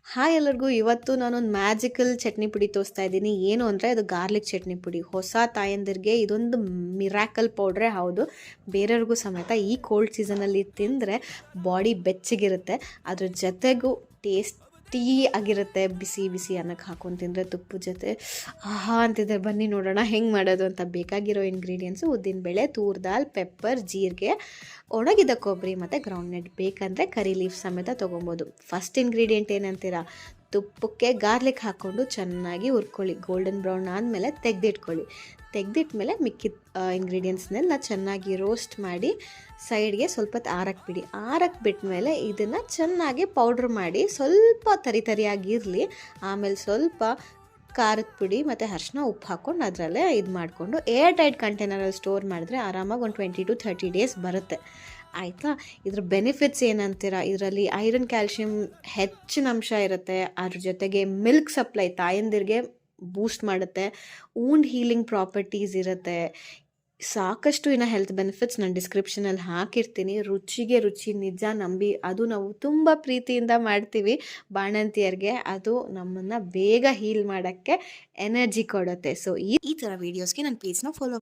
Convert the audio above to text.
Hi ಎಲ್ಲರಿಗೂ. ಇವತ್ತು ನಾನೊಂದು ಮ್ಯಾಜಿಕಲ್ ಚಟ್ನಿ ಪುಡಿ ತೋರಿಸ್ತಾ ಇದ್ದೀನಿ. ಏನು ಅಂದರೆ ಅದು ಗಾರ್ಲಿಕ್ ಚಟ್ನಿ ಪುಡಿ. ಹೊಸ ತಾಯಂದಿರಿಗೆ ಇದೊಂದು ಮಿರಾಕಲ್ ಪೌಡ್ರೇ ಹೌದು. ಬೇರೆಯವ್ರಿಗೂ ಸಮೇತ ಈ ಕೋಲ್ಡ್ ಸೀಸನಲ್ಲಿ ತಿಂದರೆ ಬಾಡಿ ಬೆಚ್ಚಗಿರುತ್ತೆ. ಅದ್ರ ಜೊತೆಗೂ ಟೇಸ್ಟಿ ಆಗಿರುತ್ತೆ. ಬಿಸಿ ಬಿಸಿ ಅನ್ನಕ್ಕೆ ಹಾಕೊಂಡು ತಿಂದರೆ ತುಪ್ಪದ ಜೊತೆ ಆಹಾ ಅಂತಿದ್ರೆ. ಬನ್ನಿ ನೋಡೋಣ ಹೆಂಗೆ ಮಾಡೋದು ಅಂತ. ಬೇಕಾಗಿರೋ ಇಂಗ್ರೀಡಿಯೆಂಟ್ಸು ಉದ್ದಿನಬೇಳೆ, ತೂರ್ ದಾಲ್, ಪೆಪ್ಪರ್, ಜೀರಿಗೆ, ಒಣಗಿದ ಕೊಬ್ಬರಿ ಮತ್ತು ಗ್ರೌಂಡ್ನಟ್. ಬೇಕಂದರೆ ಕರಿ ಲೀಫ್ ಸಮೇತ ತೊಗೊಬೋದು. ಫಸ್ಟ್ ಇಂಗ್ರೀಡಿಯೆಂಟ್ ಏನಂತೀರಾ, ತುಪ್ಪಕ್ಕೆ ಗಾರ್ಲಿಕ್ ಹಾಕ್ಕೊಂಡು ಚೆನ್ನಾಗಿ ಹುರ್ಕೊಳ್ಳಿ. ಗೋಲ್ಡನ್ ಬ್ರೌನ್ ಆದಮೇಲೆ ತೆಗೆದಿಟ್ಮೇಲೆ ಮಿಕ್ಕಿದ ಇಂಗ್ರೀಡಿಯೆಂಟ್ಸ್ನೆಲ್ಲ ಚೆನ್ನಾಗಿ ರೋಸ್ಟ್ ಮಾಡಿ ಸೈಡ್ಗೆ ಸ್ವಲ್ಪ ಹೊತ್ತು ಆರಕ್ಕೆ ಬಿಡಿ. ಆರಕ್ಕೆ ಬಿಟ್ಮೇಲೆ ಇದನ್ನು ಚೆನ್ನಾಗಿ ಪೌಡ್ರ್ ಮಾಡಿ ಸ್ವಲ್ಪ ತರಿಯಾಗಿರಲಿ. ಆಮೇಲೆ ಸ್ವಲ್ಪ ಖಾರದ ಪುಡಿ ಮತ್ತು ಅರಿಶಿನ, ಉಪ್ಪು ಹಾಕ್ಕೊಂಡು ಅದರಲ್ಲೇ ಇದು ಮಾಡಿಕೊಂಡು ಏರ್ ಟೈಟ್ ಕಂಟೈನರಲ್ಲಿ ಸ್ಟೋರ್ ಮಾಡಿದ್ರೆ ಆರಾಮಾಗಿ ಒಂದು 20 to 30 ಡೇಸ್ ಬರುತ್ತೆ. ಆಯಿತಾ. ಇದ್ರ ಬೆನಿಫಿಟ್ಸ್ ಏನಂತೀರಾ, ಇದರಲ್ಲಿ ಐರನ್, ಕ್ಯಾಲ್ಶಿಯಂ ಹೆಚ್ಚಿನ ಅಂಶ ಇರುತ್ತೆ. ಅದ್ರ ಜೊತೆಗೆ ಮಿಲ್ಕ್ ಸಪ್ಲೈ ತಾಯಂದಿರಿಗೆ ಬೂಸ್ಟ್ ಮಾಡುತ್ತೆ. ವೂಂಡ್ ಹೀಲಿಂಗ್ ಪ್ರಾಪರ್ಟೀಸ್ ಇರುತ್ತೆ. ಸಾಕಷ್ಟು ಇನ್ನು ಹೆಲ್ತ್ ಬೆನಿಫಿಟ್ಸ್ ನಾನು ಡಿಸ್ಕ್ರಿಪ್ಷನಲ್ಲಿ ಹಾಕಿರ್ತೀನಿ. ರುಚಿಗೆ ರುಚಿ, ನಿಜ ನಂಬಿ. ಅದು ನಾವು ತುಂಬ ಪ್ರೀತಿಯಿಂದ ಮಾಡ್ತೀವಿ ಬಾಣಂತಿಯರಿಗೆ. ಅದು ನಮ್ಮನ್ನು ಬೇಗ ಹೀಲ್ ಮಾಡೋಕ್ಕೆ ಎನರ್ಜಿ ಕೊಡುತ್ತೆ. ಸೊ ಈ ಥರ ವೀಡಿಯೋಸ್ಗೆ ನನ್ನ ಪೇಜ್ನ ಫಾಲೋ